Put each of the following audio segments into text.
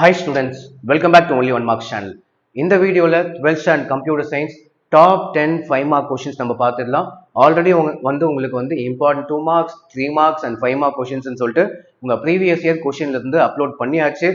Hi students, welcome back to Only One Marks channel. இந்த வீடியோல 12th and computer science top 10 5 mark questions நம்ம பார்த்துடலாம். Already உங்களுக்கு important 2 marks, 3 marks and 5 mark questions ன்னு சொல்லிட்டு உங்க previous year questionல இருந்து அப்லோட் பண்ணியாச்சு.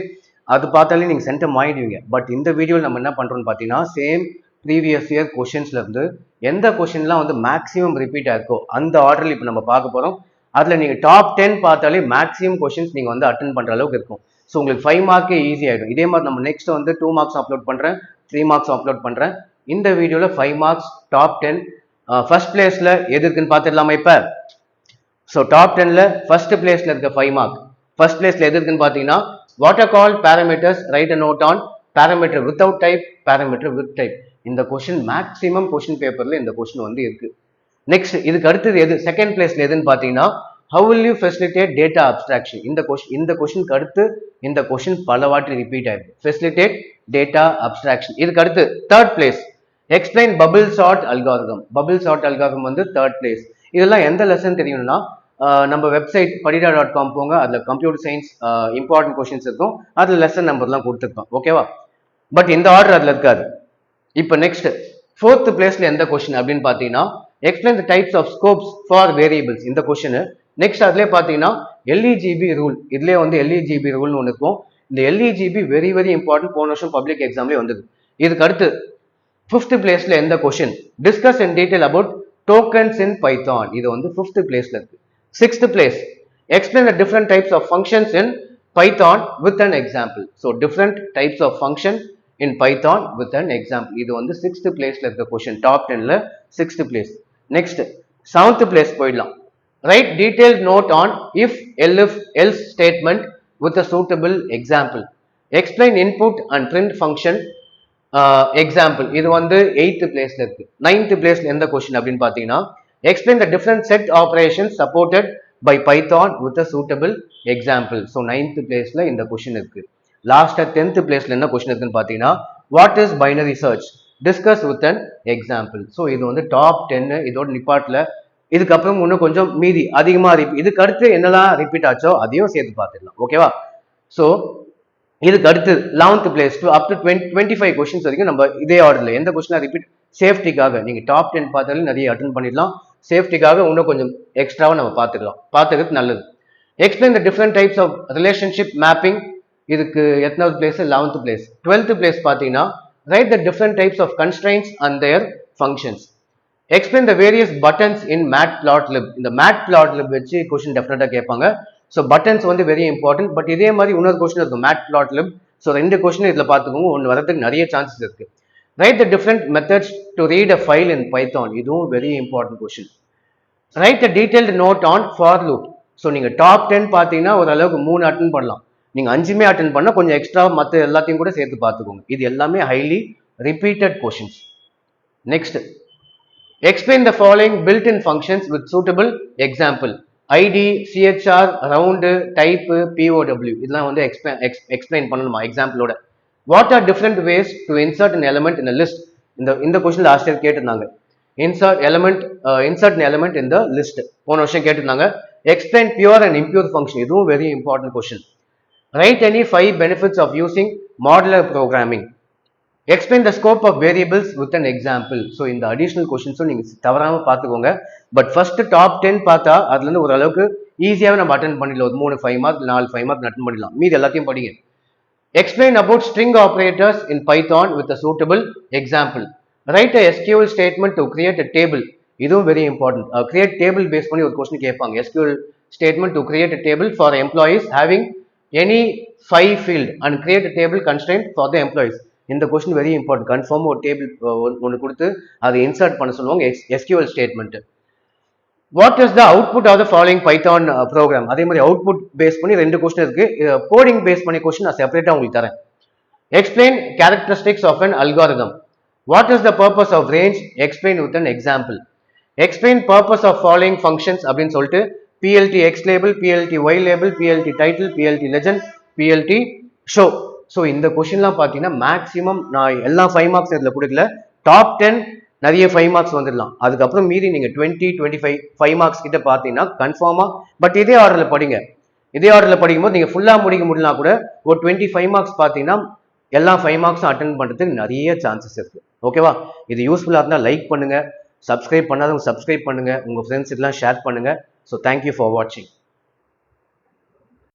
அது பார்த்தாலே நீங்க சென்டம் ஆயிடுவீங்க. பட் இந்த வீடியோல நம்ம என்ன பண்றோம்னு பார்த்தீங்கன்னா சேம் previous year questionsல இருந்து எந்த கொஸ்டின்லாம் மேக்ஸிமம் ரிப்பீட் ஆயிருக்கோ அந்த ஆர்டர்ல இப்போ நம்ம பார்க்க போறோம். அதுல நீங்க டாப் 10 பார்த்தாலே மேக்ஸிமம் கொஸ்டின்ஸ் நீங்க அட்டென்ட் பண்ற அளவுக்கு இருக்கும். ஸோ உங்களுக்கு 5 மார்க்கே ஈஸி ஆகிடும். இதே மாதிரி நம்ம நெக்ஸ்ட் 2 மார்க்ஸ் அப்லோட் பண்ணுறேன், 3 மார்க்ஸ் அப்லோட் பண்ணுறேன். இந்த வீடியோவில் 5 மார்க்ஸ் டாப் 10 ஃபர்ஸ்ட் பிளேஸில் எது இருக்குன்னு பார்த்துடலாமா இப்போ? ஸோ டாப் 10ல ஃபர்ஸ்ட் பிளேஸில் இருக்க 5 மார்க் ஃபர்ஸ்ட் பிளேஸில் எது இருக்குன்னு பார்த்தீங்கன்னா what are called parameters, right a note on parameter without type, parameter with type. இந்த கொஸ்டின் மேக்ஸிமம் கொஸ்டின் பேப்பரில் இந்த கொஸ்டின் இருக்கு. நெக்ஸ்ட் இதுக்கு அடுத்தது எது செகண்ட் பிளேஸ்ல எதுன்னு பார்த்தீங்கன்னா how will you facilitate data abstraction? இந்த கொஸ்டினுக்கு அடுத்து இந்த கொஸ்டின் பல வாட்டி ரிப்பீட் ஆயிருக்கு. facilitate data abstraction. இதுக்கு அடுத்து third place explain bubble sort algorithm. bubble sort algorithm third place. இதெல்லாம் எந்த லெசன் தெரியணும்னா நம்ம வெப்சைட் padida.com போங்க, அதுல கம்ப்யூட்டர் சயின்ஸ் இம்பார்ட்டன்ட் கொஸ்டின்ஸ் இருக்கும், அதுல லெசன் நம்பர்லாம் கொடுத்துருக்கோம். ஓகேவா? பட் இந்த ஆர்டர் அதுல இருக்காது. இப்போ நெக்ஸ்ட் ஃபோர்த் பிளேஸ்ல எந்த கொஸ்டின் அப்படின்னு பார்த்தீங்கன்னா explain the types of scopes for variables. இந்த கொஸ்டின் நெக்ஸ்ட் அதுலேயே பார்த்தீங்கன்னா எல்இஜிபி ரூல், இதுலேயே எல்இஜிபி ரூல்னு ஒன்று இருக்கும். இந்த எல்இஜிபி வெரி வெரி இம்பார்ட்டன்ட், போன வருஷம் பப்ளிக் எக்ஸாம்லேயே வந்தது. இதுக்கு அடுத்து ஃபிஃப்த் பிளேஸ்ல எந்த question discuss in detail about டோக்கன்ஸ் இன் பைத்தான். இது ஃபிஃப்த் பிளேஸ்ல இருக்கு. Sixth place explain the different types of functions in Python with an example. So different types of function in Python with an example. இது sixth பிளேஸ்ல இருக்க question, top 10ல sixth place. Next seventh place போயிடலாம். Write detailed note on if else statement with a suitable example. Explain input and print function example. இது 8th பிளேஸ்ல இருக்கு. 9th பிளேஸ்ல எந்த கொஸ்டின் அப்படின்னு பார்த்தீங்கன்னா explain the different set operations supported by Python with a suitable example. So 9th பிளேஸ்ல இந்த question இருக்கு. லாஸ்ட் 10th பிளேஸ்ல என்ன கொஸ்டின் இருக்குன்னு பார்த்தீங்கன்னா what is binary search? Discuss with an example. So இது டாப் 10. இதோட நிப்பாட்ல இதுக்கப்புறம் இன்னும் கொஞ்சம் மீதி அதிகமா இதுக்கு அடுத்து என்னெல்லாம் ரிப்பீட் ஆச்சோ அதையும் சேர்த்து பார்த்துடலாம். ஓகேவா? ஸோ இதுக்கு அடுத்து 11th place up to 25 questions வரைக்கும் நம்ம இதே ஆர்டர்ல எந்த கொஸ்டினா ரிப்பீட், சேஃப்டிக்காக நீங்க டாப் 10 பார்த்தாலும் நிறைய அட்டன் பண்ணிடலாம். சேஃப்டிக்காக இன்னும் கொஞ்சம் எக்ஸ்ட்ராவா நம்ம பார்த்துக்கிறது நல்லது. Explain the different types of relationship mapping. இதுக்கு எத்தனாவது place? 11th place. 12th place பார்த்தீங்கன்னா write the different types of constraints and their functions. Explain the various buttons in matplotlib. இந்த matplotlib வச்சு கொஸ்டின் டெஃபினட்டா கேட்பாங்க. So buttons very important. But இதே மாதிரி இன்னொரு question இருக்கும் matplotlib. ஸோ 2 கொஸ்டின் இதுல பார்த்துக்கோங்க, ஒன்று வரதுக்கு நிறைய சான்சஸ் இருக்கு. Write the different methods to read a file in Python. இதுவும் very important question. Write the detailed note on for loop. So நீங்க டாப் 10 பார்த்தீங்கன்னா ஓரளவுக்கு 3 அட்டன் பண்ணலாம். நீங்க 5மே அட்டன் பண்ணா கொஞ்சம் எக்ஸ்ட்ரா மற்ற எல்லாத்தையும் கூட சேர்த்து பார்த்துக்கோங்க. இது எல்லாமே highly repeated questions. Next explain the following built-in functions with suitable example. id, chr, round, type, pow. இதெல்லாம் explain பண்ணணுமா எக்ஸாம்பிளோட. what are different ways to insert an element in a list? இந்த கொஸ்டின் லாஸ்ட் இயர் கேட்டிருந்தாங்க. insert an element in the list போன வருஷம் கேட்டிருந்தாங்க. explain pure and impure function. இதுவும் very important question. write any 5 benefits of using modular programming. Explain the scope of variables with an example. So இந்த additional questions நீங்க தவறாம பார்த்துக்கோங்க. But first top 10 பார்த்தா அதுல இருந்து ஓரளவுக்கு ஈஸியாவே நம்ம அட்டென்ட் பண்ணிடலாம். 3 5 மார்க் 4 5 மார்க் அட்டென்ட் பண்ணிடலாம். மீதி எல்லாத்தையும் படிங்க. Explain about string operators in Python with a suitable example. Write a SQL statement to create a table. இதுவும் very important. Create table base பண்ணி ஒரு கொஸ்டின் கேட்பாங்க. SQL statement to create a table for employees having any 5 field and create a table constraint for the employees. இந்த question very important. Confirm ஒரு table ஒன்று கொடுத்து அதை insert பண்ண சொல்லுவாங்க. SQL statement. What is the output of the following Python program. அதே மாதிரி output base பண்ணி 2 கொஸ்டின் இருக்கு. கோடிங் பேஸ் பண்ணி கொஸ்டின் நான் செப்பரேட்டா உங்களுக்கு தரேன். Explain characteristics of an algorithm. What is the purpose of range? Explain with an example. Explain purpose of following functions அப்படின்னு சொல்லிட்டு PLT X label, PLT Y label, PLT title, PLT legend, PLT show. So இந்த கொஸ்டின்லாம் பார்த்தீங்கன்னா maximum நான் எல்லா 5 marks இதில் கொடுக்கல. Top 10 நிறைய 5 மார்க்ஸ் வந்துடலாம். அதுக்கப்புறம் மீறி நீங்கள் 20 25 5 மார்க்ஸ் கிட்ட பார்த்தீங்கன்னா கன்ஃபார்மா. பட் இதே ஆர்டரில் படிங்க. இதே ஆர்டரில் படிக்கும்போது நீங்கள் ஃபுல்லாக முடிக்க முடியலனா கூட ஒரு 25 மார்க்ஸ் பார்த்தீங்கன்னா எல்லா 5 மார்க்ஸும் அட்டன் பண்ணுறதுக்கு நிறைய சான்சஸ் இருக்குது. ஓகேவா? இது யூஸ்ஃபுல்லாக இருந்தால் லைக் பண்ணுங்கள், சப்ஸ்கிரைப் பண்ணாதவங்க சப்ஸ்கிரைப் பண்ணுங்கள், உங்கள் ஃப்ரெண்ட்ஸுக்கெல்லாம் ஷேர் பண்ணுங்கள். ஸோ தேங்க்யூ ஃபார் வாட்சிங்.